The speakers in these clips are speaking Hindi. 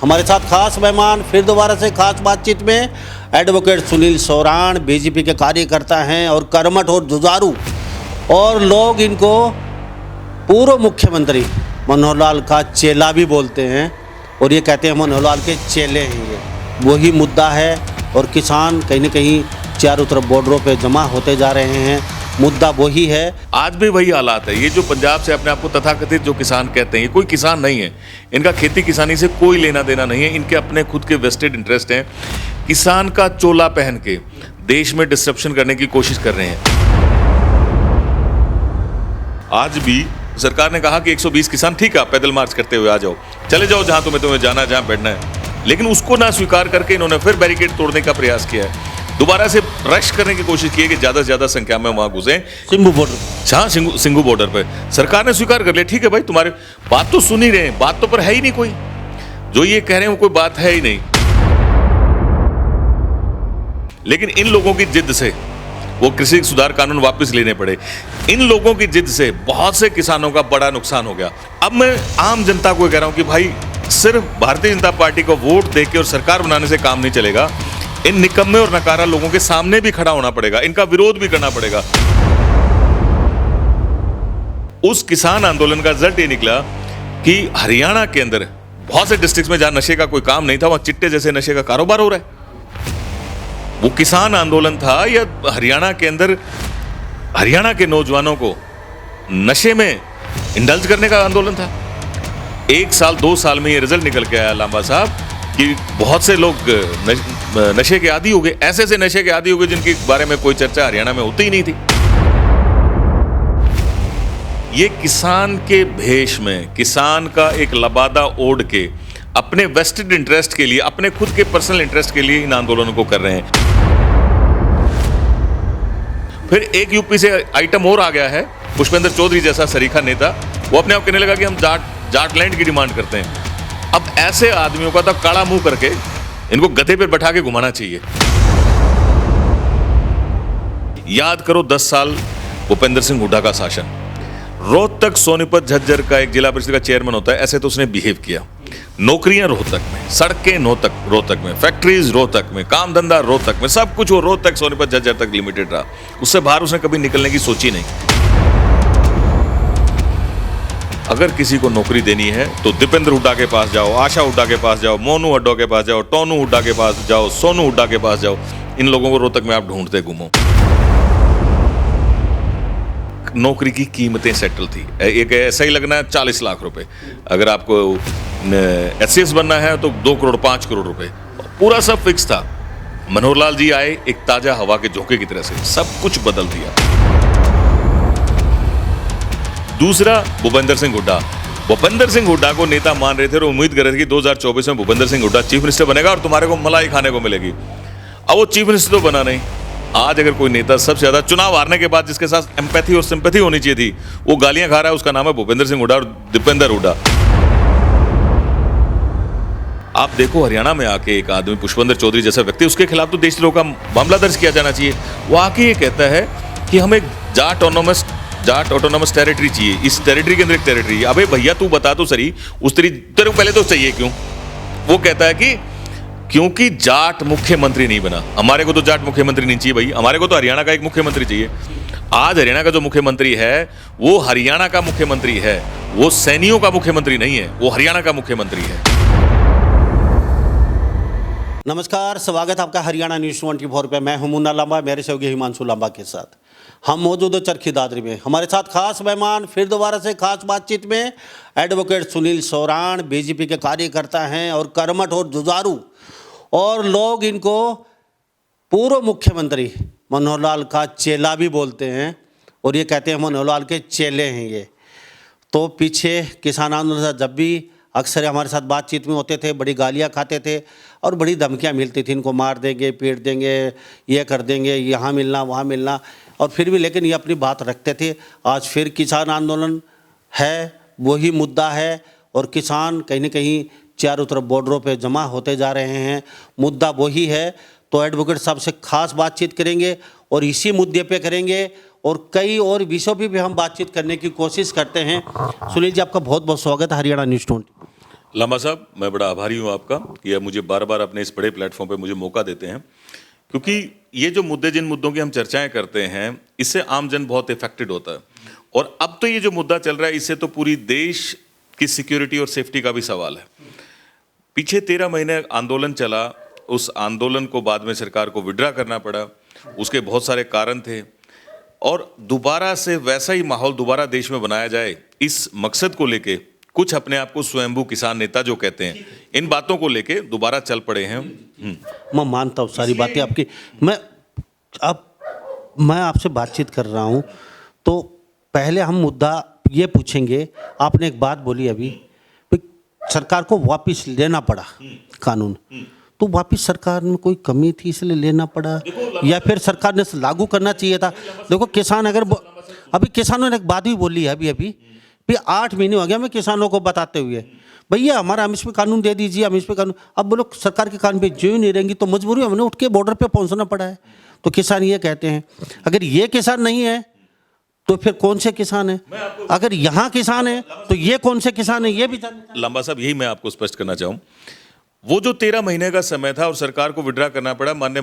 हमारे साथ खास मेहमान फिर दोबारा से खास बातचीत में एडवोकेट सुनील सोराण बीजेपी के कार्यकर्ता हैं और कर्मठ और जुझारू, और लोग इनको पूर्व मुख्यमंत्री मनोहर लाल का चेला भी बोलते हैं और ये कहते हैं मनोहर लाल के चेले हैं। ये वही मुद्दा है और किसान कहीं न कहीं चारों तरफ बॉर्डरों पे जमा होते जा रहे हैं। मुद्दा वही है, आज भी वही हालात है। ये जो पंजाब से अपने आप को तथाकथित जो किसान कहते हैं, ये कोई किसान नहीं है। इनका खेती किसानी से कोई लेना देना नहीं है। इनके अपने खुद के वेस्टेड इंटरेस्ट हैं। किसान का चोला पहन के देश में डिस्ट्रप्शन करने की कोशिश कर रहे हैं। आज भी सरकार ने कहा कि 120 किसान, ठीक है, पैदल मार्च करते हुए आ जाओ, चले जाओ जहां तुम्हें जाना, जहां बैठना है, लेकिन उसको ना स्वीकार करके इन्होंने फिर बैरिकेड तोड़ने का प्रयास किया है। दोबारा से रश करने की कोशिश की है कि ज्यादा से ज्यादा संख्या में वहां घुसे सिंघू बॉर्डर। हाँ, सिंघू बॉर्डर पे सरकार ने स्वीकार कर लिया, ठीक है भाई, तुम्हारे बात तो सुन ही रहे हैं, बात तो पर है ही नहीं कोई। जो ये कह रहे हैं वो कोई बात है ही नहीं। लेकिन इन लोगों की जिद से वो कृषि सुधार कानून वापस लेने पड़े। इन लोगों की जिद से बहुत से किसानों का बड़ा नुकसान हो गया। अब मैं आम जनता को कह रहा हूं कि भाई, सिर्फ भारतीय जनता पार्टी को वोट देके और सरकार बनाने से काम नहीं चलेगा। इन निकम्मे और नकारा लोगों के सामने भी खड़ा होना पड़ेगा, इनका विरोध भी करना पड़ेगा। उस किसान आंदोलन का रिजल्ट ये निकला कि हरियाणा के अंदर बहुत से डिस्ट्रिक्ट में जहां नशे का कोई काम नहीं था, वहां चिट्टे जैसे नशे का कारोबार हो रहा है। वो किसान आंदोलन था या हरियाणा के अंदर हरियाणा के नौजवानों को नशे में इंडल्ज करने का आंदोलन था। 1 साल 2 साल में ये रिजल्ट निकल के आया लांबा साहब कि बहुत से लोग नशे के आदी हो गए, ऐसे नशे के आदी हो गए जिनके बारे में कोई चर्चा हरियाणा में होती ही नहीं थी। ये किसान के भेष में, किसान का एक लबादा ओढ़ के अपने वेस्टेड इंटरेस्ट के लिए, अपने खुद के पर्सनल इंटरेस्ट के लिए इन आंदोलनों को कर रहे हैं। फिर एक यूपी से आइटम और आ गया है, पुष्पेंद्र चौधरी जैसा सरीखा नेता, वो अपने आप कहने लगा कि हम जाटलैंड की डिमांड करते हैं। अब ऐसे आदमियों का तो काला मुंह करके इनको गधे पर बैठा के घुमाना चाहिए। याद करो 10 साल भूपेंद्र सिंह हुड्डा का शासन। रोहतक सोनीपत झज्जर का एक जिला परिषद का चेयरमैन होता है, ऐसे तो उसने बिहेव किया। नौकरियां रोहतक में, सड़कें रोहतक में, फैक्ट्रीज रोहतक में, काम धंधा रोहतक में, सब कुछ वो रोहतक सोनीपत झज्जर तक लिमिटेड रहा। उससे बाहर उसने कभी निकलने की सोची नहीं। अगर किसी को नौकरी देनी है तो दीपेंद्र हुड्डा के पास जाओ, आशा हुड्डा के पास जाओ, मोनू हुड्डा के पास जाओ, टोनू हुड्डा के पास जाओ, सोनू हुड्डा के पास जाओ। इन लोगों को रोहतक में आप ढूंढते घूमो। नौकरी की कीमतें सेटल थी। एक ऐसा ही लगना है 40 लाख रुपए। अगर आपको एससीएस बनना है तो 2 करोड़ 5 करोड़ रुपए, पूरा सब फिक्स था। मनोहर लाल जी आए एक ताजा हवा के झोंके की तरह से, सब कुछ बदल दिया। दूसरा, भूपेंद्र सिंह हुड्डा। भूपेंद्र सिंह हुड्डा को नेता मान रहे थे और उम्मीद कर रहे थे कि 2024 में भूपेंद्र सिंह हुड्डा चीफ मिनिस्टर बनेगा और तुम्हारे को मलाई खाने को मिलेगी। अब वो चीफ मिनिस्टर तो बना नहीं। आज अगर कोई नेता सबसे ज्यादा चुनाव हारने के बाद जिसके साथ एम्पैथी और सिंपैथी होनी चाहिए थी, वो गालियां खा रहा है, उसका नाम है भूपेंद्र सिंह हुड्डा और दीपेंद्र हुड्डा। आप देखो, हरियाणा में आके एक आदमी पुष्पेंद्र चौधरी जैसा व्यक्ति, उसके खिलाफ तो देशद्रोह का मामला दर्ज किया जाना चाहिए। वो आके ये कहता है कि हमें जाट ऑटोनॉमस टेरिटरी चाहिए, इस टेरिटरी के अंदर एक टेरिटरी। अबे भैया, तू बता तो सही, उस तेरे को पहले तो चाहिए क्यों? वो कहता है कि क्योंकि जाट मुख्यमंत्री नहीं बना। हमारे को तो जाट मुख्यमंत्री नहीं चाहिए भाई, हमारे को तो हरियाणा का एक मुख्यमंत्री चाहिए। आज हरियाणा का जो मुख्यमंत्री है वो हरियाणा का मुख्यमंत्री है, वो सैनियों का मुख्यमंत्री नहीं है, वो हरियाणा का मुख्यमंत्री है। नमस्कार, स्वागत आपका हरियाणा न्यूज़ 24 पे। मैं हूं मुन्ना लांबा, मेरे सहयोगी हिमांशु लांबा के साथ। हम मौजूद है चरखी दादरी में। हमारे साथ खास मेहमान फिर दोबारा से खास बातचीत में एडवोकेट सुनील सोराण बीजेपी के कार्यकर्ता हैं और कर्मठ और जुझारू, और लोग इनको पूर्व मुख्यमंत्री मनोहर लाल का चेला भी बोलते हैं और ये कहते हैं मनोहर लाल के चेले हैं ये। तो पीछे किसान आंदोलन से जब भी अक्सर हमारे साथ बातचीत में होते थे, बड़ी गालियां खाते थे और बड़ी धमकियां मिलती थी, इनको मार देंगे, पीट देंगे, ये कर देंगे, यहाँ मिलना वहाँ मिलना, और फिर भी लेकिन ये अपनी बात रखते थे। आज फिर किसान आंदोलन है, वही मुद्दा है, और किसान कहीं न कहीं चारों तरफ बॉर्डरों पे जमा होते जा रहे हैं। मुद्दा वही है। तो एडवोकेट साहब से खास बातचीत करेंगे और इसी मुद्दे पे करेंगे और कई और विषयों पे भी हम बातचीत करने की कोशिश करते हैं। सुनील जी, आपका बहुत बहुत स्वागत है हरियाणा न्यूज़ 20। लांबा साहब, मैं बड़ा आभारी हूँ आपका कि आप मुझे बार बार अपने इस बड़े प्लेटफॉर्म पे मुझे मौका देते हैं, क्योंकि ये जो मुद्दे, जिन मुद्दों की हम चर्चाएं करते हैं, इससे आम जन बहुत इफेक्टेड होता है। और अब तो ये जो मुद्दा चल रहा है, इससे तो पूरी देश की सिक्योरिटी और सेफ्टी का भी सवाल है। पीछे 13 महीने आंदोलन चला, उस आंदोलन को बाद में सरकार को विड्रा करना पड़ा, उसके बहुत सारे कारण थे, और दोबारा से वैसा ही माहौल दोबारा देश में बनाया जाए, इस मकसद को लेके कुछ अपने आप को स्वयंभू किसान नेता जो कहते हैं, इन बातों को लेके दोबारा चल पड़े हैं। मैं मानता हूँ सारी बातें आपकी। मैं आपसे बातचीत कर रहा हूँ, तो पहले हम मुद्दा ये पूछेंगे। आपने एक बात बोली अभी, सरकार को वापस लेना पड़ा कानून, तो वापस सरकार में कोई कमी थी इसलिए लेना पड़ा, या फिर सरकार ने लागू करना चाहिए था? देखो किसान, अभी किसानों ने एक बात भी बोली है अभी 8 महीने हो गया मैं किसानों को बताते हुए, भैया हमारा हम इस पे कानून दे दीजिए, हम इस पे कानून। अब वो लोग सरकार के कान पे जो नहीं रहेंगी तो मजबूरी हमने उठ के बॉर्डर पे पहुंचना पड़ा है। तो किसान ये कहते हैं, अगर ये किसान नहीं है तो फिर कौन से किसान है? अगर यहाँ किसान है तो ये कौन से किसान है? ये भी लांबा साहब, यही मैं आपको स्पष्ट करना चाहूँ। वो जो 13 महीने का समय था और सरकार को विड्रा करना पड़ा, माननीय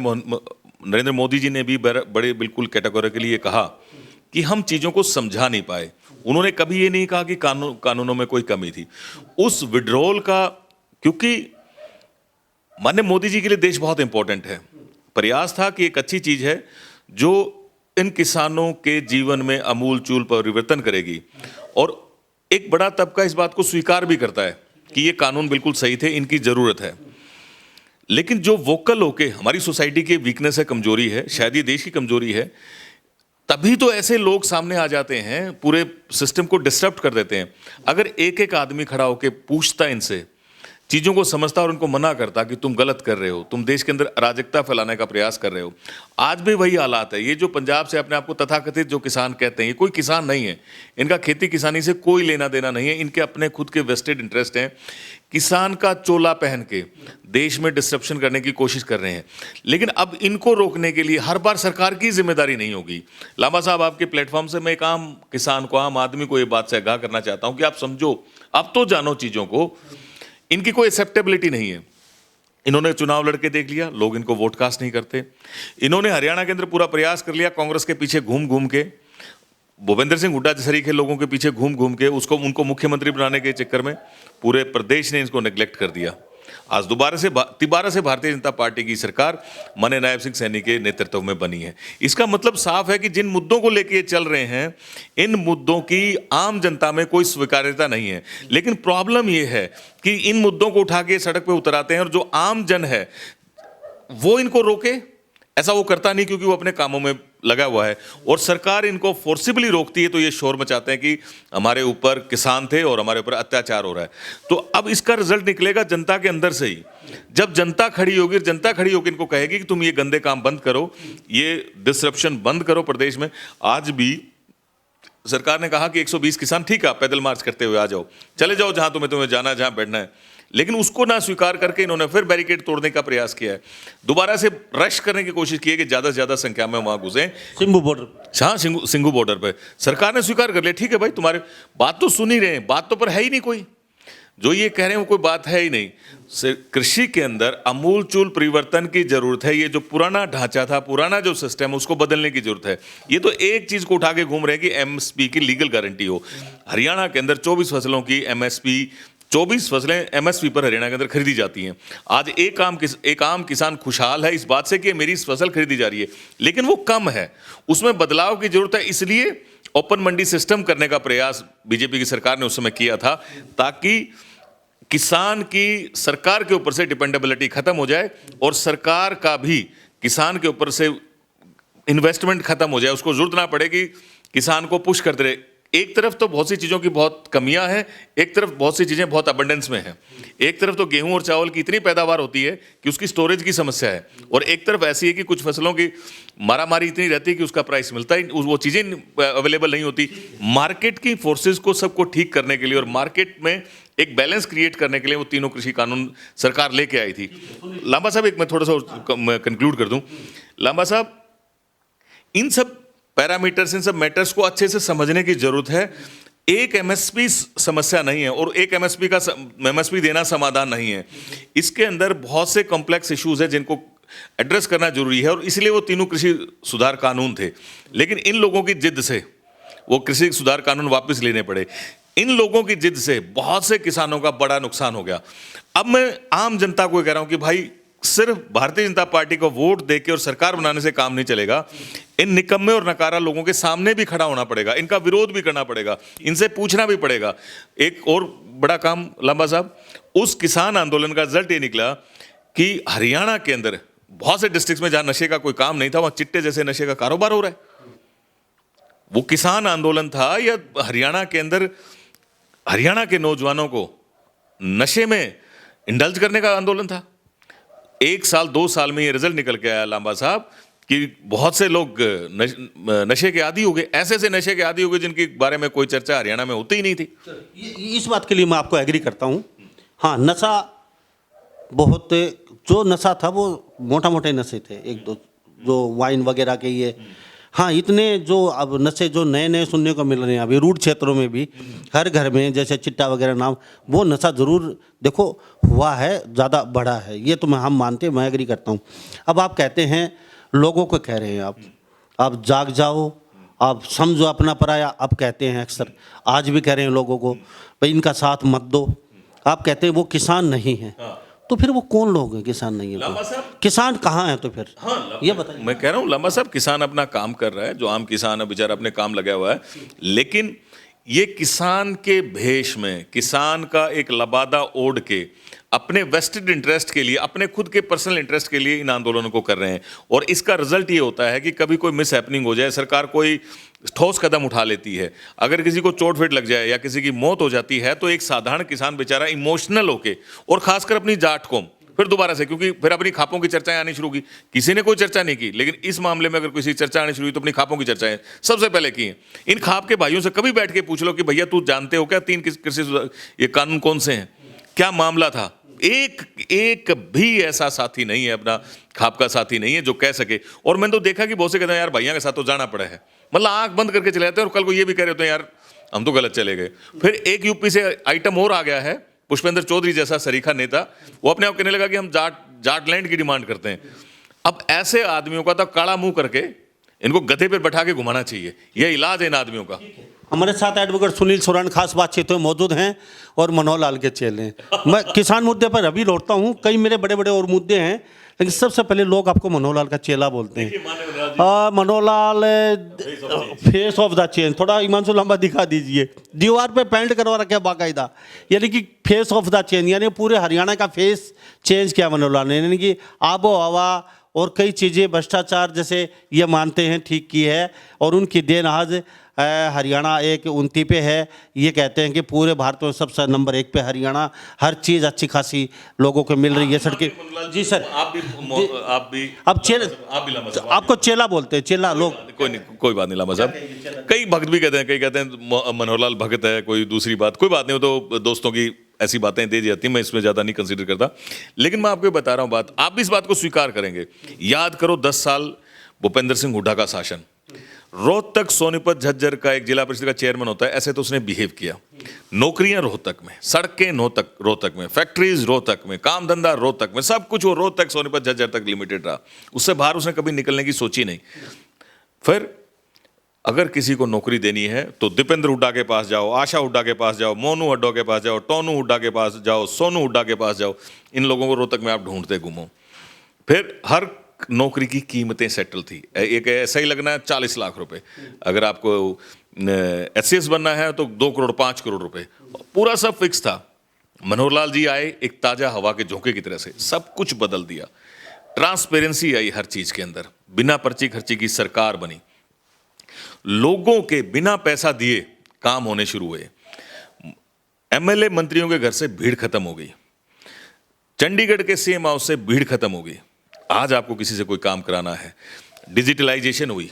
नरेंद्र मोदी जी ने भी बड़े बिल्कुल कैटेगोरिकली ये कहा कि हम चीज़ों को समझा नहीं पाए। उन्होंने कभी ये नहीं कहा कि कानूनों में कोई कमी थी। उस विड्रॉल का, क्योंकि माननीय मोदी जी के लिए देश बहुत इंपॉर्टेंट है, प्रयास था कि एक अच्छी चीज़ है जो इन किसानों के जीवन में अमूलचूल परिवर्तन करेगी, और एक बड़ा तबका इस बात को स्वीकार भी करता है कि ये कानून बिल्कुल सही थे, इनकी ज़रूरत है। लेकिन जो वोकल होके, हमारी सोसाइटी की वीकनेस है, कमजोरी है, शायद ये देश की कमजोरी है, तभी तो ऐसे लोग सामने आ जाते हैं, पूरे सिस्टम को डिस्टर्ब कर देते हैं। अगर एक एक आदमी खड़ा होकर पूछता इनसे, चीज़ों को समझता और उनको मना करता कि तुम गलत कर रहे हो, तुम देश के अंदर अराजकता फैलाने का प्रयास कर रहे हो, आज भी वही हालात है। ये जो पंजाब से अपने आप को तथाकथित जो किसान कहते हैं, ये कोई किसान नहीं है, इनका खेती किसानी से कोई लेना देना नहीं है, इनके अपने खुद के वेस्टेड इंटरेस्ट हैं। किसान का चोला पहन के देश में डिस्ट्रप्शन करने की कोशिश कर रहे हैं। लेकिन अब इनको रोकने के लिए हर बार सरकार की जिम्मेदारी नहीं होगी। लांबा साहब, आपके प्लेटफॉर्म से मैं एक आम किसान को, आम आदमी को ये बात से आगाह करना चाहता हूं कि आप समझो, अब तो जानो चीज़ों को, इनकी कोई एक्सेप्टेबिलिटी नहीं है। इन्होंने चुनाव लड़के देख लिया, लोग इनको वोट कास्ट नहीं करते। इन्होंने हरियाणा के अंदर पूरा प्रयास कर लिया, कांग्रेस के पीछे घूम घूम के, भूपेंद्र सिंह हुड्डा जैसे के लोगों के पीछे घूम घूम के उनको मुख्यमंत्री बनाने के चक्कर में पूरे प्रदेश ने इसको नेग्लेक्ट कर दिया। आज दोबारा से भारतीय जनता पार्टी की सरकार माननीय नायब सिंह सैनी के नेतृत्व में बनी है। इसका मतलब साफ है कि जिन मुद्दों को लेकर चल रहे हैं, इन मुद्दों की आम जनता में कोई स्वीकार्यता नहीं है। लेकिन प्रॉब्लम यह है कि इन मुद्दों को उठा के सड़क पे उतर आते हैं, और जो आम जन है वो इनको रोके, ऐसा वो करता नहीं, क्योंकि वो अपने कामों में लगा हुआ है। और सरकार इनको फोर्सिबली रोकती है, तो ये शोर मचाते हैं कि हमारे ऊपर किसान थे और हमारे ऊपर अत्याचार हो रहा है। तो अब इसका रिजल्ट निकलेगा जनता के अंदर से ही। जब जनता खड़ी होगी, जनता खड़ी होकर इनको कहेगी कि तुम ये गंदे काम बंद करो, ये डिसरप्शन बंद करो प्रदेश में। आज भी सरकार ने कहा कि 120 किसान, ठीक है, पैदल मार्च करते हुए आ जाओ, चले जाओ जहां तुम्हें जाना है, जहां बैठना है। लेकिन उसको ना स्वीकार करके इन्होंने फिर बैरिकेड तोड़ने का प्रयास किया है, दोबारा से रश करने की कोशिश की है कि ज्यादा से ज्यादा संख्या में वहां घुसे। सिंघू बॉर्डर, हाँ, सिंघू बॉर्डर पे सरकार ने स्वीकार कर लिया, ठीक है भाई, तुम्हारे बात तो सुन ही रहे हैं, बात तो पर है ही नहीं कोई, जो ये कह रहे हैं वो कोई बात है ही नहीं। कृषि के अंदर अमूलचूल परिवर्तन की जरूरत है। ये जो पुराना ढांचा था, पुराना जो सिस्टम, उसको बदलने की जरूरत है। ये तो एक चीज को उठा के घूम रहे हैं कि एमएसपी की लीगल गारंटी हो। हरियाणा के अंदर 24 फसलों की एमएसपी, 24 फसलें एमएसपी पर हरियाणा के अंदर खरीदी जाती हैं। आज एक आम किसान खुशहाल है इस बात से कि मेरी फसल खरीदी जा रही है, लेकिन वो कम है, उसमें बदलाव की जरूरत है। इसलिए ओपन मंडी सिस्टम करने का प्रयास बीजेपी की सरकार ने उस समय किया था, ताकि किसान की सरकार के ऊपर से डिपेंडेबिलिटी खत्म हो जाए और सरकार का भी किसान के ऊपर से इन्वेस्टमेंट खत्म हो जाए, उसको जरूरत ना पड़े कि किसान को पुश करते रहे। एक तरफ तो बहुत सी चीज़ों की बहुत कमियां हैं, एक तरफ बहुत सी चीज़ें बहुत अबंडेंस में हैं। एक तरफ तो गेहूं और चावल की इतनी पैदावार होती है कि उसकी स्टोरेज की समस्या है, और एक तरफ ऐसी है कि कुछ फसलों की मारामारी इतनी रहती है कि उसका प्राइस मिलता ही, वो चीज़ें अवेलेबल नहीं होती। मार्केट की फोर्सेज को सबको ठीक करने के लिए और मार्केट में एक बैलेंस क्रिएट करने के लिए वो तीनों कृषि कानून सरकार लेके आई थी। लांबा साहब, एक मैं थोड़ा सा कंक्लूड कर दूं। लांबा साहब, इन सब पैरामीटर्स, इन सब मैटर्स को अच्छे से समझने की जरूरत है। एक एमएसपी समस्या नहीं है और एक एमएसपी देना समाधान नहीं है। इसके अंदर बहुत से कॉम्प्लेक्स इश्यूज हैं जिनको एड्रेस करना जरूरी है और इसलिए वो तीनों कृषि सुधार कानून थे। लेकिन इन लोगों की जिद से वो कृषि सुधार कानून वापस लेने पड़े। इन लोगों की जिद से बहुत से किसानों का बड़ा नुकसान हो गया। अब मैं आम जनता को कह रहा हूं कि भाई सिर्फ भारतीय जनता पार्टी को वोट देके और सरकार बनाने से काम नहीं चलेगा। इन निकम्मे और नकारा लोगों के सामने भी खड़ा होना पड़ेगा, इनका विरोध भी करना पड़ेगा, इनसे पूछना भी पड़ेगा। एक और बड़ा काम लांबा साहब, उस किसान आंदोलन का रिजल्ट ये निकला कि हरियाणा के अंदर बहुत से डिस्ट्रिक्ट में जहां नशे का कोई काम नहीं था वहां चिट्टे जैसे नशे का कारोबार हो रहा है। वो किसान आंदोलन था या हरियाणा के अंदर हरियाणा के नौजवानों को नशे में इंडल्ज करने का आंदोलन था। 1 साल 2 साल में ये रिजल्ट निकल के आया लांबा साहब कि बहुत से लोग नशे के आदी हो गए, ऐसे नशे के आदी हो गए जिनके बारे में कोई चर्चा हरियाणा में होती ही नहीं थी। इस बात के लिए मैं आपको एग्री करता हूँ। हाँ, नशा बहुत, जो नशा था वो मोटा मोटे नशे थे, एक दो जो वाइन वगैरह के ये। हाँ, इतने जो अब नशे जो नए नए सुनने को मिल रहे हैं अभी रूट क्षेत्रों में भी, हर घर में जैसे चिट्टा वगैरह नाम, वो नशा ज़रूर देखो हुआ है, ज़्यादा बढ़ा है, ये तो हम मानते हैं, मैं एग्री करता हूँ। अब आप कहते हैं, लोगों को कह रहे हैं आप जाग जाओ, आप समझो अपना पराया, आप कहते हैं अक्सर, आज भी कह रहे हैं लोगों को भाई इनका साथ मत दो। आप कहते हैं वो किसान नहीं है, तो फिर वो कौन लोग हैं किसान नहीं है? तो किसान कहाँ है तो फिर? हाँ, ये बताइए। मैं कह रहा हूँ लांबा साहब, किसान अपना काम कर रहा है, जो आम किसान है बेचारा अपने काम लगा हुआ है। लेकिन ये किसान के भेष में, किसान का एक लबादा ओढ़ के अपने वेस्टेड इंटरेस्ट के लिए, अपने खुद के पर्सनल इंटरेस्ट के लिए इन आंदोलनों को कर रहे हैं। और इसका रिजल्ट ये होता है कि कभी कोई मिस हैपनिंग हो जाए, सरकार कोई ठोस कदम उठा लेती है, अगर किसी को चोट फेट लग जाए या किसी की मौत हो जाती है, तो एक साधारण किसान बेचारा इमोशनल होके, और खासकर अपनी जाट कौम फिर दोबारा से, क्योंकि फिर अपनी खापों की चर्चाएं आनी शुरू की। किसी ने कोई चर्चा नहीं की, लेकिन इस मामले में अगर किसी चर्चा आनी शुरू हुई तो अपनी खापों की चर्चाएं सबसे पहले की हैं। इन खाप के भाइयों से कभी बैठ के पूछ लो कि भैया तू जानते हो क्या 3 कृषि ये कानून कौन से हैं, क्या मामला था? एक भी ऐसा साथी नहीं है, अपना खाप का साथी नहीं है जो कह सके। और मैंने तो देखा कि बहुत से कहते हैं यार भैया के साथ तो जाना पड़ा है, मतलब आंख बंद करके चले जाते हैं, और कल को ये भी कह रहे होते हैं यार हम तो गलत चले गए। फिर एक यूपी से आइटम और आ गया है, पुष्पेंद्र चौधरी जैसा सरीखा नेता, वो अपने आप कहने लगा कि हम जाटलैंड की डिमांड करते हैं। अब ऐसे आदमियों का तो काला मुंह करके इनको गधे पर बैठा के घुमाना चाहिए, यह इलाज है इन आदमियों का। हमारे साथ एडवोकेट सुनील सोरान खास बातचीत में मौजूद हैं और मनोहर लाल के चेले हैं। मैं किसान मुद्दे पर अभी लौटता हूँ, कई मेरे बड़े बड़े और मुद्दे हैं, लेकिन सबसे पहले लोग आपको मनोहर लाल का चेला बोलते हैं। Manohar Lal face of the change, थोड़ा हिमांशु लांबा दिखा दीजिए, दीवार पे पेंट करवा रखे बाकायदा, यानी कि फेस ऑफ द चेंज, यानी पूरे हरियाणा का फेस चेंज किया मनोहर लाल ने, यानी कि आबो हवा और कई चीज़ें भ्रष्टाचार जैसे ये मानते हैं ठीक की है, और उनकी देन आज हरियाणा एक उन्नति पे है। ये कहते हैं कि पूरे भारत में सबसे नंबर 1 पे हरियाणा, हर चीज़ अच्छी खासी लोगों को मिल रही है, सड़कें। जी सर, आप भी अब चेला, आपको चेला बोलते हैं, चेला लोग। कोई बात नहीं लांबा साहब, कई भक्त भी कहते हैं, कई कहते हैं मनोहर लाल भगत है, कोई दूसरी बात, कोई बात नहीं, वो तो दोस्तों की ऐसी बातें दे दी जाती हैं, मैं इसमें ज़्यादा नहीं कंसीडर करता। लेकिन मैं आपको बता रहा हूँ बात, आप भी इस बात को स्वीकार करेंगे। याद करो 10 साल भूपेंद्र सिंह हुड्डा का शासन, रोहतक सोनीपत झज्जर का एक जिला परिषद का चेयरमैन होता है, ऐसे तो उसने बिहेव किया। नौकरियां रोहतक में, सड़कें रोहतक में, फैक्ट्रीज रोहतक में, काम धंधा रोहतक में, सब कुछ वो रोहतक सोनीपत झज्जर तक लिमिटेड रहा, उससे बाहर उसने कभी निकलने की सोची नहीं। फिर अगर किसी को नौकरी देनी है तो दीपेंद्र हुड्डा के पास जाओ, आशा हुड्डा के पास जाओ, मोनू हुड्डा के पास जाओ, टोनू हुड्डा के पास जाओ, सोनू हुड्डा के पास जाओ, इन लोगों को रोहतक में आप ढूंढते घूमो। फिर हर नौकरी की कीमतें सेटल थी, एक ऐसा ही लगना है 40 लाख रुपए, अगर आपको एससीएस बनना है तो 2 करोड़ 5 करोड़ रुपए, पूरा सब फिक्स था। मनोहर लाल जी आए एक ताजा हवा के झोंके की तरह से, सब कुछ बदल दिया, ट्रांसपेरेंसी आई हर चीज के अंदर, बिना पर्ची खर्ची की सरकार बनी, लोगों के बिना पैसा दिए काम होने शुरू हुए, एमएलए मंत्रियों के घर से भीड़ खत्म हो गई, चंडीगढ़ के सीएम हाउस से भीड़ खत्म हो गई। आज आपको किसी से कोई काम कराना है, डिजिटलाइजेशन हुई,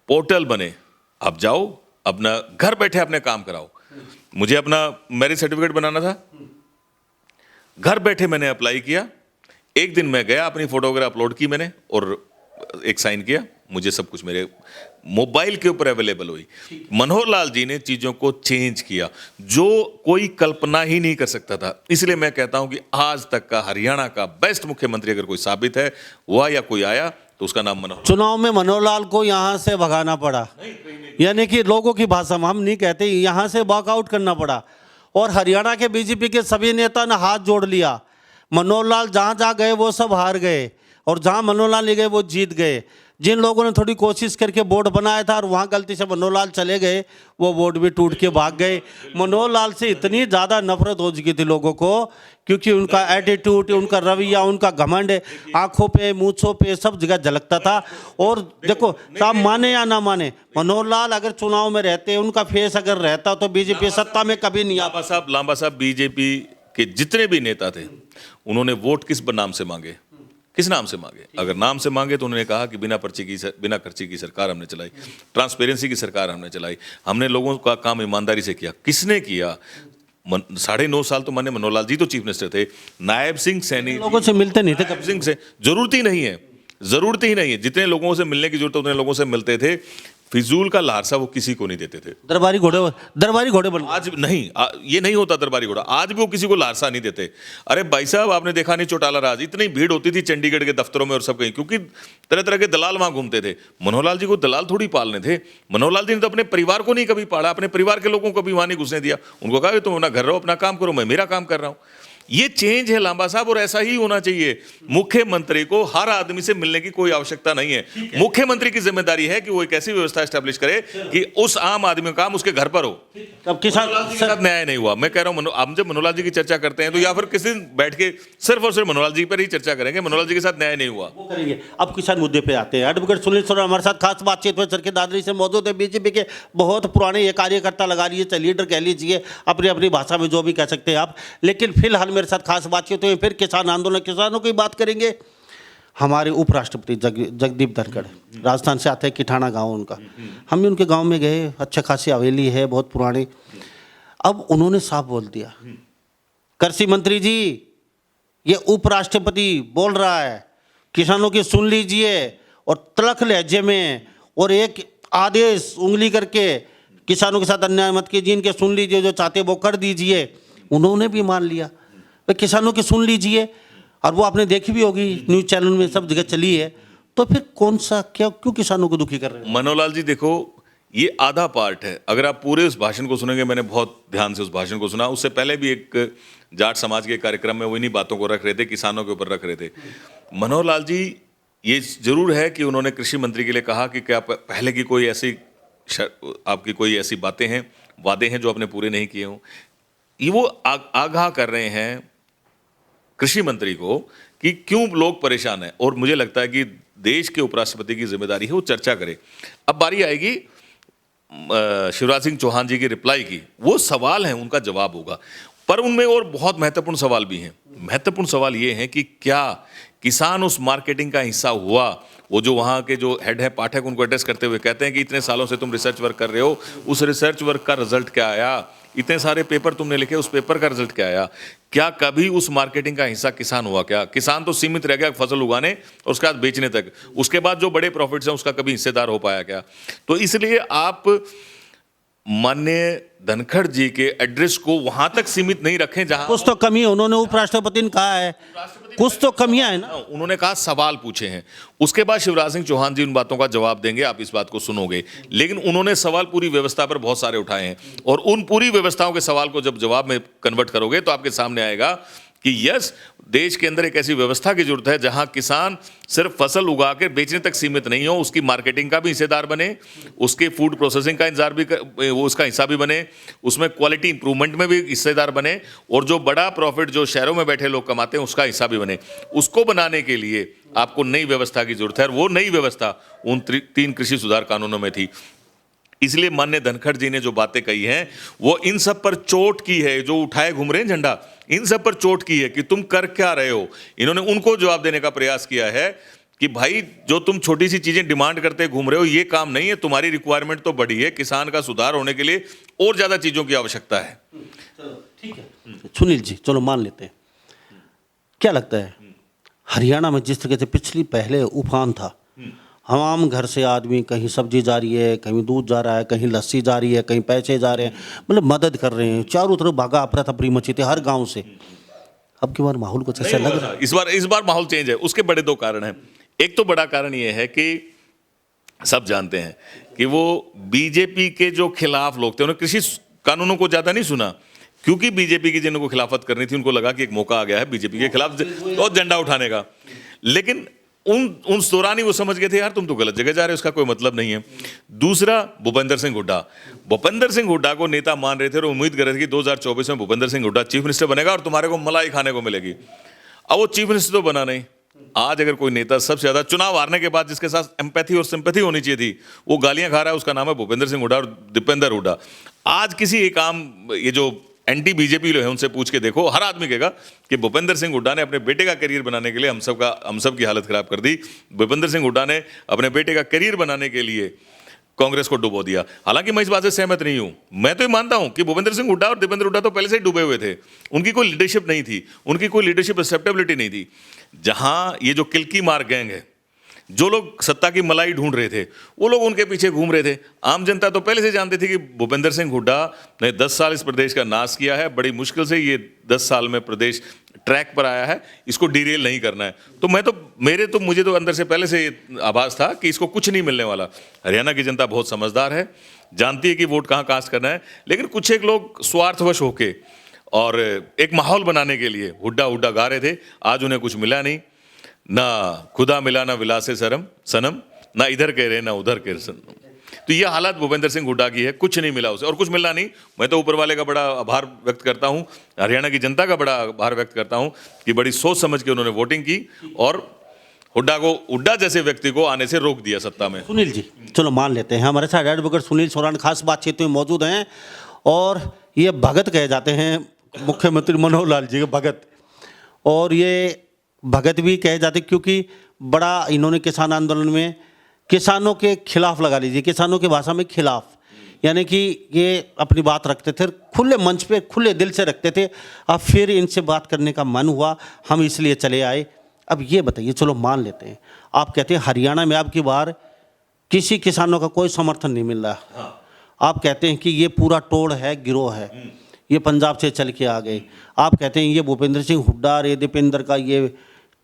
पोर्टल बने, आप जाओ अपना घर बैठे अपने काम कराओ। मुझे अपना मैरिज सर्टिफिकेट बनाना था, घर बैठे मैंने अप्लाई किया, एक दिन मैं गया, अपनी फोटोग्राफ अपलोड की मैंने और एक साइन किया, मुझे सब कुछ मेरे मोबाइल के ऊपर अवेलेबल हुई। मनोहर लाल जी ने चीजों को चेंज किया जो कोई कल्पना ही नहीं कर सकता था। इसलिए मैं कहता हूं कि आज तक का हरियाणा का बेस्ट मुख्यमंत्री अगर कोई साबित है हुआ या कोई आया तो उसका नाम मनोहर। चुनाव में मनोहर लाल को यहाँ से भगाना पड़ा, यानी कि लोगों की भाषा में हम नहीं कहते, यहाँ से वॉकआउट करना पड़ा और हरियाणा के बीजेपी के सभी नेता ने हाथ जोड़ लिया। मनोहर लाल जहाँ जहाँ गए वो सब हार गए और जहाँ मनोहर लाल ले गए वो जीत गए। जिन लोगों ने थोड़ी कोशिश करके बोर्ड बनाया था और वहाँ गलती से मनोहर लाल चले गए, वो बोर्ड भी टूट के भाग गए। मनोहर लाल से इतनी ज़्यादा नफरत हो चुकी थी लोगों को, क्योंकि उनका एटीट्यूड, उनका रवैया, उनका घमंड आंखों पे, मूंछों पे सब जगह झलकता था। और देखो साहब, माने या ना माने, मनोहर लाल अगर चुनाव में रहते, उनका फेस अगर रहता तो बीजेपी सत्ता में कभी नहीं आ। लांबा साहब, बीजेपी के जितने भी नेता थे उन्होंने वोट किस नाम से मांगे? किस नाम से मांगे? अगर नाम से मांगे तो उन्होंने कहा कि बिना खर्ची की सरकार हमने चलाई, ट्रांसपेरेंसी की सरकार हमने चलाई, हमने लोगों का काम ईमानदारी से किया। किसने किया? 9.5 साल तो माननीय मनोहर लाल जी तो चीफ मिनिस्टर थे, नायब सिंह सैनी लोगों से मिलते नहीं थे, नायब सिंह से जरूरत ही नहीं है। जितने लोगों से मिलने की जरूरत है उतने लोगों से मिलते थे। फिजूल का लालसा वो किसी को नहीं देते थे। दरबारी घोड़े बन आज नहीं, ये नहीं होता दरबारी घोड़ा, आज भी वो किसी को लालसा नहीं देते। अरे भाई साहब, आपने देखा नहीं चौटाला राज, इतनी भीड़ होती थी चंडीगढ़ के दफ्तरों में और सब कहीं, क्योंकि तरह तरह के दलाल वहां घूमते थे। मनोहर लाल जी को दलाल थोड़ी पालने थे। मनोहर लाल जी ने तो अपने परिवार को नहीं कभी पाला, अपने परिवार के लोगों को भी वहां नहीं घुसने दिया। उनको कहा तुम अपना घर रहो, अपना काम करो, मैं मेरा काम कर रहा हूं। ये चेंज है लांबा साहब, और ऐसा ही होना चाहिए। मुख्यमंत्री को हर आदमी से मिलने की कोई आवश्यकता नहीं है। मुख्यमंत्री की जिम्मेदारी है कि वो एक ऐसी व्यवस्था एस्टेब्लिश करे कि उस आम आदमी का काम उसके घर पर हो। अब किसान के साथ न्याय नहीं हुआ। मैं कह रहा हूं, हम जब मनोहर लाल जी की चर्चा करते हैं तो या फिर किसी दिन बैठ के सिर्फ और सिर्फ मनोहर लाल जी पर ही चर्चा करेंगे, मनोहर लाल जी के साथ न्याय नहीं हुआ वो करेंगे। अब किसान मुद्दे पे आते हैं। एडवोकेट सुनील सोरेन हमारे साथ खास बातचीत में चरखी दादरी से मौजूद है। बीजेपी के बहुत पुराने ये कार्यकर्ता लगा लीजिए, लीडर कह लीजिए, अपनी अपनी भाषा में जो भी कह सकते हैं आप। लेकिन फिलहाल मेरे साथ खास बातचीत तो फिर किसान आंदोलन, किसानों की बात करेंगे। हमारे उपराष्ट्रपति जगदीप धनखड़ राजस्थान से आते हैं, किठाना गांव उनका। हम भी उनके गांव में गए, अच्छा खासी हवेली है, बहुत पुरानी। अब उन्होंने साफ बोल दिया, कृषि मंत्री जी ये उपराष्ट्रपति बोल रहा है, किसानों की सुन लीजिए, और तलख लहजे में और एक आदेश उंगली करके किसानों के साथ अन्याय मत कीजिए, इनके सुन लीजिए, जो चाहते वो कर दीजिए। उन्होंने भी मान लिया, किसानों की सुन लीजिए, और वो आपने देखी भी होगी, न्यूज़ चैनल में सब जगह चली है। तो फिर कौन सा क्यों किसानों को दुखी कर रहे हैं? मनोहर लाल जी देखो, ये आधा पार्ट है। अगर आप पूरे उस भाषण को सुनेंगे, मैंने बहुत ध्यान से उस भाषण को सुना। उससे पहले भी एक जाट समाज के कार्यक्रम में वो इन्हीं बातों को रख रहे थे, किसानों के ऊपर रख रहे थे। मनोहर लाल जी, ये जरूर है कि उन्होंने कृषि मंत्री के लिए कहा कि क्या पहले की कोई ऐसी आपकी कोई ऐसी बातें हैं, वादे हैं जो आपने पूरे नहीं किए हों। ये वो आगाह कर रहे हैं कृषि मंत्री को कि क्यों लोग परेशान हैं। और मुझे लगता है कि देश के उपराष्ट्रपति की जिम्मेदारी है वो चर्चा करे। अब बारी आएगी शिवराज सिंह चौहान जी की रिप्लाई की। वो सवाल हैं, उनका जवाब होगा, पर उनमें और बहुत महत्वपूर्ण सवाल भी हैं। महत्वपूर्ण सवाल ये है कि क्या किसान उस मार्केटिंग का हिस्सा हुआ? वो जो वहाँ के जो हेड है पाठक, उनको एड्रेस करते हुए कहते हैं कि इतने सालों से तुम रिसर्च वर्क कर रहे हो, उस रिसर्च वर्क का रिजल्ट क्या आया? इतने सारे पेपर तुमने लिखे, उस पेपर का रिजल्ट क्या आया? क्या कभी उस मार्केटिंग का हिस्सा किसान हुआ? क्या किसान तो सीमित रह गया फसल उगाने और उसके बाद बेचने तक, उसके बाद जो बड़े प्रॉफिट्स हैं उसका कभी हिस्सेदार हो पाया क्या? तो इसलिए आप माननीय धनखड़ जी के एड्रेस को वहां तक सीमित नहीं रखें जहां कुछ तो कमी है। उन्होंने उपराष्ट्रपति ने कहा है, कुछ तो कमियां है ना। उन्होंने कहा सवाल पूछे हैं, उसके बाद शिवराज सिंह चौहान जी उन बातों का जवाब देंगे, आप इस बात को सुनोगे। लेकिन उन्होंने सवाल पूरी व्यवस्था पर बहुत सारे उठाए हैं, और उन पूरी व्यवस्थाओं के सवाल को जब जवाब में कन्वर्ट करोगे तो आपके सामने आएगा कि यस, देश के अंदर एक ऐसी व्यवस्था की जरूरत है जहां किसान सिर्फ फसल उगा के बेचने तक सीमित नहीं हो, उसकी मार्केटिंग का भी हिस्सेदार बने, उसके फूड प्रोसेसिंग का इंतजार भी वो उसका हिस्सा भी बने, उसमें क्वालिटी इंप्रूवमेंट में भी हिस्सेदार बने, और जो बड़ा प्रॉफिट जो शहरों में बैठे लोग कमाते हैं उसका हिस्सा भी बने। उसको बनाने के लिए आपको नई व्यवस्था की जरूरत है, और वो नई व्यवस्था उन 3 कृषि सुधार कानूनों में थी। इसलिए माननीय धनखड़ जी ने जो बातें कही हैं वो इन सब पर चोट की है। जो उठाए घूम रहे हैं झंडा, इन सब पर चोट की है कि तुम कर क्या रहे हो। इन्होंने उनको जवाब देने का प्रयास किया है कि भाई जो तुम छोटी सी चीजें डिमांड करते घूम रहे हो ये काम नहीं है, तुम्हारी रिक्वायरमेंट तो बड़ी है, किसान का सुधार होने के लिए और ज्यादा चीजों की आवश्यकता है। ठीक है सुनील जी, चलो मान लेते हैं। क्या लगता है हरियाणा में जिस तरह से पिछली पहले उफान था, आम घर से आदमी कहीं सब्जी जा रही है, कहीं दूध जा रहा है, कहीं लस्सी जा रही है, कहीं पैसे जा रहे हैं, मतलब मदद कर रहे हैं। चारों तरफ भागा अफरा तफरी मची थी हर गांव से। अब की बार माहौल कुछ ऐसा लग रहा है। इस बार माहौल चेंज है। उसके बड़े दो कारण हैं। एक तो बड़ा कारण ये है कि सब जानते हैं कि वो बीजेपी के जो खिलाफ लोग थे उन्होंने कृषि कानूनों को ज्यादा नहीं सुना, क्योंकि बीजेपी की जिनको खिलाफत करनी थी उनको लगा कि एक मौका आ गया है बीजेपी के खिलाफ और झंडा उठाने का। लेकिन उस दौरान ही वो समझ गए थे यार तुम तो गलत जगह जा रहे हो, उसका कोई मतलब नहीं है। दूसरा, भूपेंद्र सिंह हुड्डा को नेता मान रहे थे और उम्मीद कर रहे थे कि 2024 में भूपेंद्र सिंह हुड्डा चीफ मिनिस्टर बनेगा और तुम्हारे को मलाई खाने को मिलेगी। अब वो चीफ मिनिस्टर तो बना नहीं। आज अगर कोई नेता सबसे ज्यादा चुनाव हारने के बाद जिसके साथ एम्पैथी और सिंपैथी होनी चाहिए थी वो गालियां खा रहा है, उसका नाम है भूपेंद्र सिंह हुड्डा और दीपेंद्र हुड्डा। आज किसी एक आम ये जो एंटी बीजेपी लोग हैं उनसे पूछ के देखो, हर आदमी कहेगा कि भूपेंद्र सिंह हुड्डा ने अपने बेटे का करियर बनाने के लिए हम सब की हालत खराब कर दी। भूपेंद्र सिंह हुड्डा ने अपने बेटे का करियर बनाने के लिए कांग्रेस को डुबो दिया। हालांकि मैं इस बात से सहमत नहीं हूं। मैं तो ये मानता हूं कि भूपेंद्र सिंह हुड्डा और दीपेंद्र हुड्डा तो पहले से ही डूबे हुए थे, उनकी कोई लीडरशिप नहीं थी, उनकी कोई लीडरशिप एक्सेप्टेबिलिटी नहीं थी। जहां ये जो किल्की मार गैंग है, जो लोग सत्ता की मलाई ढूंढ रहे थे वो लोग उनके पीछे घूम रहे थे। आम जनता तो पहले से जानती थी कि भूपेंद्र सिंह हुड्डा ने 10 साल इस प्रदेश का नाश किया है। बड़ी मुश्किल से ये 10 साल में प्रदेश ट्रैक पर आया है, इसको डिरेल नहीं करना है। तो मुझे तो अंदर से पहले से आभास था कि इसको कुछ नहीं मिलने वाला। हरियाणा की जनता बहुत समझदार है, जानती है कि वोट कहाँ कास्ट करना है। लेकिन कुछ एक लोग स्वार्थवश होके और एक माहौल बनाने के लिए हुड्डा हुड्डा गा रहे थे। आज उन्हें कुछ मिला नहीं, ना खुदा मिला ना विलासे सनम, ना इधर कह रहे ना उधर कह सनम। तो ये हालत भूपेंद्र सिंह हुड्डा की है, कुछ नहीं मिला उसे और कुछ मिलना नहीं। मैं तो ऊपर वाले का बड़ा आभार व्यक्त करता हूँ, हरियाणा की जनता का बड़ा आभार व्यक्त करता हूँ कि बड़ी सोच समझ के उन्होंने वोटिंग की और हुड्डा जैसे व्यक्ति को आने से रोक दिया सत्ता में। सुनील जी, चलो मान लेते हैं हमारे साथ एडवोकेट सुनील सोरान खास बातचीत में मौजूद हैं और ये भगत कहे जाते हैं मुख्यमंत्री मनोहर लाल जी के भगत, और ये भगत भी कहे जाते क्योंकि बड़ा इन्होंने किसान आंदोलन में किसानों के खिलाफ लगा लीजिए, किसानों की भाषा में खिलाफ, यानी कि ये अपनी बात रखते थे, खुले मंच पे खुले दिल से रखते थे। अब फिर इनसे बात करने का मन हुआ, हम इसलिए चले आए। अब ये बताइए, चलो मान लेते हैं, आप कहते हैं हरियाणा में अब की बार किसी किसानों का कोई समर्थन नहीं मिल रहा। हाँ। आप कहते हैं कि ये पूरा टोड़ है, गिरोह है, ये पंजाब से चल के आ गए। आप कहते हैं ये भूपेंद्र सिंह हुड्डा और ये दीपेंद्र का ये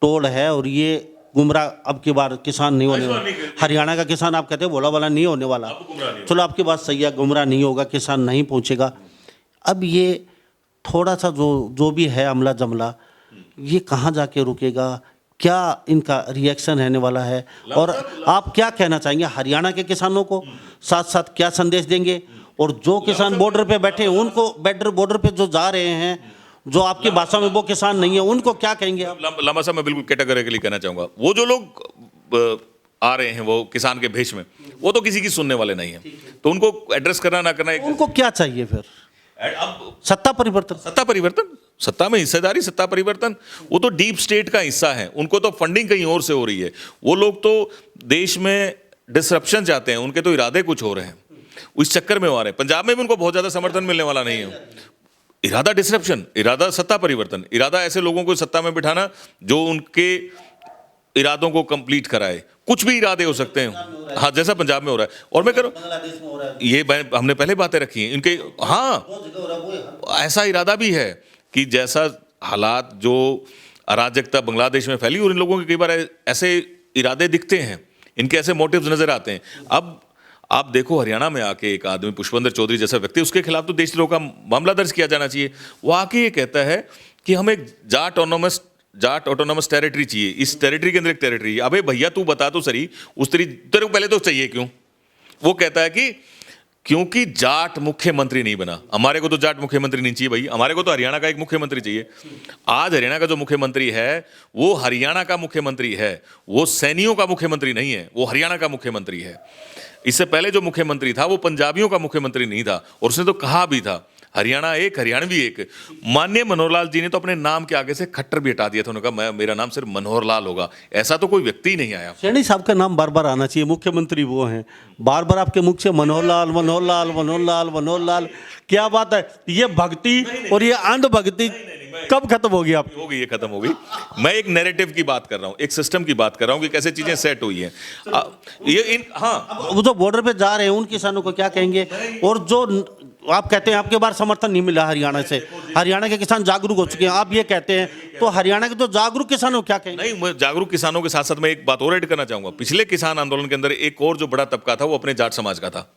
टोड़ है और ये गुमराह अब की बार किसान नहीं होने वाला। हरियाणा का किसान आप कहते हैं भोला वाला नहीं होने वाला। चलो आपकी बात सही है, गुमराह नहीं होगा, किसान नहीं पहुंचेगा। अब ये थोड़ा सा जो भी है अमला जमला, ये कहाँ जाके रुकेगा, क्या इनका रिएक्शन रहने वाला है, और आप क्या कहना चाहेंगे हरियाणा के किसानों को, साथ साथ क्या संदेश देंगे, और जो किसान बॉर्डर पे बैठे हैं उनको, बॉर्डर पे जो जा रहे हैं, जो आपकी भाषा में वो किसान नहीं है, उनको क्या कहेंगे आप? लंबा सा मैं बिल्कुल कैटेगोरिकली कहना चाहूंगा, वो जो लोग आ रहे हैं वो किसान के भेष में, वो तो किसी की सुनने वाले नहीं है, तो उनको एड्रेस करना ना करना उनको क्या चाहिए फिर? अब सत्ता परिवर्तन, सत्ता में हिस्सेदारी, सत्ता परिवर्तन, वो तो डीप स्टेट का हिस्सा है। उनको तो फंडिंग कहीं और से हो रही है। वो लोग तो देश में डिसरप्शन चाहते हैं, उनके तो इरादे कुछ हो रहे हैं, उस चक्कर में वो आ रहे हैं। पंजाब में भी उनको बहुत ज्यादा समर्थन मिलने वाला नहीं है। इरादा डिसरप्शन, इरादा सत्ता परिवर्तन, इरादा ऐसे लोगों को सत्ता में बिठाना जो उनके इरादों को कंप्लीट कराए। कुछ भी इरादे हो सकते हैं, हाँ, जैसा पंजाब में हो रहा है। और मैं कह रहा हूं, ये हमने पहले बातें रखी हैं इनके, हाँ, ऐसा इरादा भी है कि जैसा हालात जो अराजकता बांग्लादेश में फैली, और इन लोगों के कई बार ऐसे इरादे दिखते हैं, इनके ऐसे मोटिव्स नजर आते हैं। अब आप देखो हरियाणा में आके एक आदमी पुष्पेंद्र चौधरी जैसा व्यक्ति, उसके खिलाफ तो देशद्रोह का मामला दर्ज किया जाना चाहिए। वो आके ये कहता है कि हमें जाट ऑटोनोमस टेरिटरी चाहिए, इस टेरिटरी के अंदर एक टेरिटरी। अबे भैया तू बता तो सही, तेरे को पहले तो चाहिए क्यों? वो कहता है कि क्योंकि जाट मुख्यमंत्री नहीं बना। हमारे को तो जाट मुख्यमंत्री नहीं चाहिए भाई, हमारे को तो हरियाणा का एक मुख्यमंत्री चाहिए। आज हरियाणा का जो मुख्यमंत्री है वो हरियाणा का मुख्यमंत्री है, वो सैनियों का मुख्यमंत्री नहीं है, वो हरियाणा का मुख्यमंत्री है। इससे पहले जो मुख्यमंत्री था वो पंजाबियों का मुख्यमंत्री नहीं था, और उसने तो कहा भी था हरियाणा एक, हरियाणवी एक। माननीय मनोहर लाल जी ने तो अपने नाम के आगे से खट्टर भी हटा दिया था, उन्होंने कहा मेरा नाम सिर्फ मनोहर लाल होगा। ऐसा तो कोई व्यक्ति ही नहीं आया। सैनी साहब का नाम बार बार आना चाहिए, मुख्यमंत्री वो हैं, बार बार आपके मुख से मनोहर लाल मनोहर लाल मनोहर लाल मनोहर लाल, क्या बात है। ये भक्ति और ये अंधभक्ति कब खत्म होगी आपकी? होगी, ये खत्म होगी। मैं एक नैरेटिव की बात कर रहा हूँ, एक सिस्टम की बात कर रहा हूँ कि कैसे चीजें सेट हुई हैं। हाँ, वो जो बॉर्डर पे जा रहे हैं उन किसानों को क्या कहेंगे? और जो आप कहते हैं आपके बार समर्थन नहीं मिला हरियाणा से, हरियाणा के किसान जागरूक हो चुके हैं, आप ये कहते हैं, तो हरियाणा के जो जागरूक किसानों को क्या कहेंगे? नहीं, मैं जागरूक किसानों के साथ साथ मैं एक बात और ऐड करना चाहूंगा। पिछले किसान आंदोलन के अंदर एक और जो बड़ा तबका था वो अपने जाट समाज का था।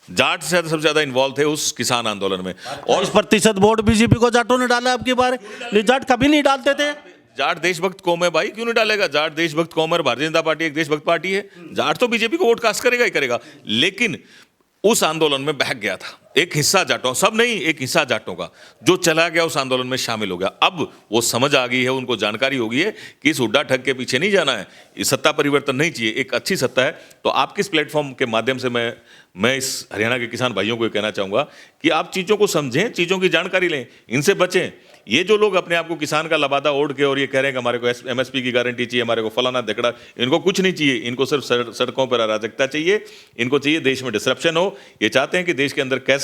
जाट से सबसे ज्यादा इन्वॉल्व थे उस किसान आंदोलन में। और 40% वोट बीजेपी को जाटों ने डाला आपकी बार, जाट कभी नहीं डालते थे। जाट देशभक्त कौम है भाई, क्यों नहीं डालेगा? जाट देशभक्त कौम है, भारतीय जनता पार्टी एक देशभक्त पार्टी है। जाट तो बीजेपी को वोट कास्ट करेगा ही करेगा। लेकिन उस आंदोलन में बहक गया था एक हिस्सा जाटों, सब नहीं, एक हिस्सा जाटों का, जो चला गया उस आंदोलन में शामिल हो गया। अब वो समझ आ गई है, उनको जानकारी हो गई है कि इस हुड्डा ठग के पीछे नहीं जाना है, इस सत्ता परिवर्तन नहीं चाहिए, एक अच्छी सत्ता है। तो आपके इस प्लेटफॉर्म के माध्यम से मैं इस हरियाणा के किसान भाइयों को ये कहना चाहूंगा कि आप चीज़ों को समझें, चीज़ों की जानकारी लें, इनसे बचें। ये जो लोग अपने आप को किसान का लबादा ओढ़ के और ये कह रहे हैं कि हमारे को एमएसपी की गारंटी चाहिए, हमारे को फलाना देखड़ा, इनको कुछ नहीं चाहिए। इनको सिर्फ सड़कों पर अराजकता चाहिए, इनको चाहिए देश में डिसरप्शन हो। ये चाहते हैं कि देश के अंदर कैसे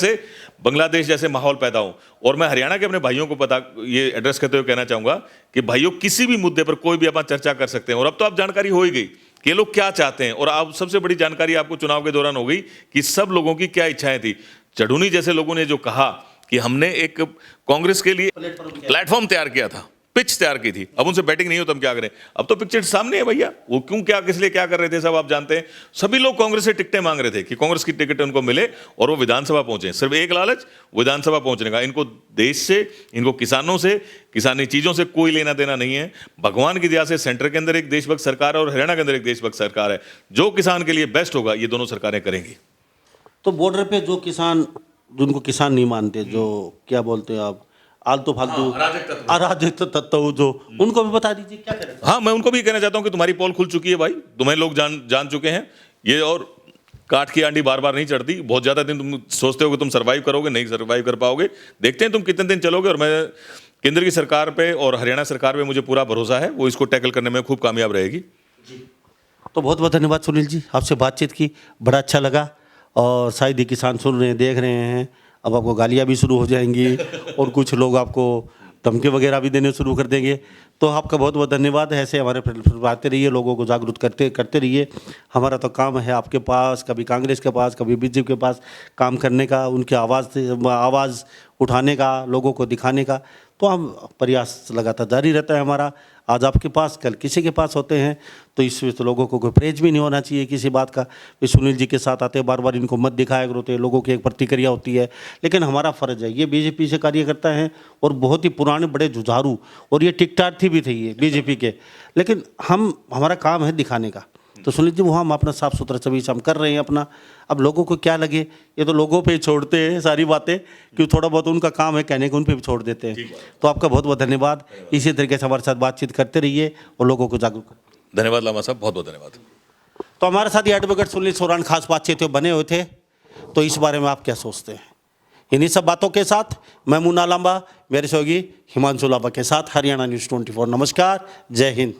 बांग्लादेश जैसे माहौल पैदा हो। और मैं हरियाणा के अपने भाइयों को ये एड्रेस करते हुए कहना चाहूंगा कि भाइयों, किसी भी मुद्दे पर कोई भी अपन चर्चा कर सकते हैं। और अब तो आप जानकारी हो ही गई कि लोग क्या चाहते हैं। और अब सबसे बड़ी जानकारी आपको चुनाव के दौरान हो गई कि सब लोगों की क्या इच्छाएं थी। चढ़ूनी जैसे लोगों ने जो कहा कि हमने एक कांग्रेस के लिए प्लेटफॉर्म तैयार किया था, पिच तैयार की थी, अब उनसे बैटिंग नहीं हो तो हम क्या करें? अब तो पिक्चर सामने है भैया, वो क्यों क्या किस लिए क्या कर रहे थे सब आप जानते हैं। सभी लोग कांग्रेस से टिकटें मांग रहे थे कि कांग्रेस की टिकट उनको मिले और वो विधानसभा पहुंचे। सिर्फ एक लालच, विधानसभा पहुंचने का। इनको देश से, इनको किसानों से, किसानी चीजों से कोई लेना देना नहीं है। भगवान की दया से सेंटर के अंदर एक देशभक्त सरकार है और हरियाणा के अंदर एक देशभक्त सरकार है। जो किसान के लिए बेस्ट होगा ये दोनों सरकारें करेंगी। तो बॉर्डर पे जो किसान, जिनको किसान नहीं मानते, जो क्या बोलते हैं आप, आलतू फालतू अराजक तत्व, जो उनको भी बता दीजिए क्या करें। हाँ, मैं उनको भी कहना चाहता हूं कि तुम्हारी पोल खुल चुकी है भाई, तुम्हें लोग जान चुके हैं ये। और काठ की आंडी बार बार नहीं चढ़ती। बहुत ज्यादा दिन तुम सोचते हो कि तुम सर्वाइव करोगे, नहीं सर्वाइव कर पाओगे। देखते हैं तुम कितने दिन चलोगे। और मैं केंद्र की सरकार पे और हरियाणा सरकार पे मुझे पूरा भरोसा है, वो इसको टैकल करने में खूब कामयाब रहेगी। तो बहुत बहुत धन्यवाद सुनील जी, आपसे बातचीत की बड़ा अच्छा लगा। और शायद ही किसान सुन रहे हैं, देख रहे हैं, अब आपको गालियाँ भी शुरू हो जाएंगी और कुछ लोग आपको धमकी वगैरह भी देने शुरू कर देंगे। तो आपका बहुत बहुत धन्यवाद। ऐसे हमारे आते रहिए, लोगों को जागरूक करते रहिए। हमारा तो काम है आपके पास, कभी कांग्रेस के पास, कभी बीजेपी के पास काम करने का, उनके आवाज़ उठाने का, लोगों को दिखाने का। तो हम प्रयास लगातार जारी रहता है हमारा। आज आपके पास, कल किसी के पास होते हैं, तो इसमें तो लोगों को कोई प्रेज भी नहीं होना चाहिए किसी बात का। वे सुनील जी के साथ आते बार बार इनको मत दिखाया करो, लोगों की एक प्रतिक्रिया होती है। लेकिन हमारा फ़र्ज है, ये बीजेपी से कार्यकर्ता हैं और बहुत ही पुराने बड़े जुझारू, और ये टिकटार्थी भी थे ये बीजेपी के। लेकिन हमारा काम है दिखाने का। तो सुनील जी, वो हम अपना साफ सुथरा छवि हम कर रहे हैं अपना। अब लोगों को क्या लगे, ये तो लोगों पे ही छोड़ते हैं सारी बातें, कि थोड़ा बहुत उनका काम है कहने को, उन पे भी छोड़ देते हैं। तो आपका बहुत बहुत धन्यवाद। इसी तरीके से हमारे साथ बातचीत करते रहिए और लोगों को जागरूक करें। धन्यवाद लामा साहब, बहुत बहुत धन्यवाद। तो हमारे साथ ये एडवोकेट सुनील सोरान खास बातचीत बने हुए थे। तो इस बारे में आप क्या सोचते हैं? इन्हीं सब बातों के साथ मैं मुन्ना लांबा, मेरे सहयोगी हिमांशु लांबा के साथ हरियाणा न्यूज़ 24। नमस्कार, जय हिंद।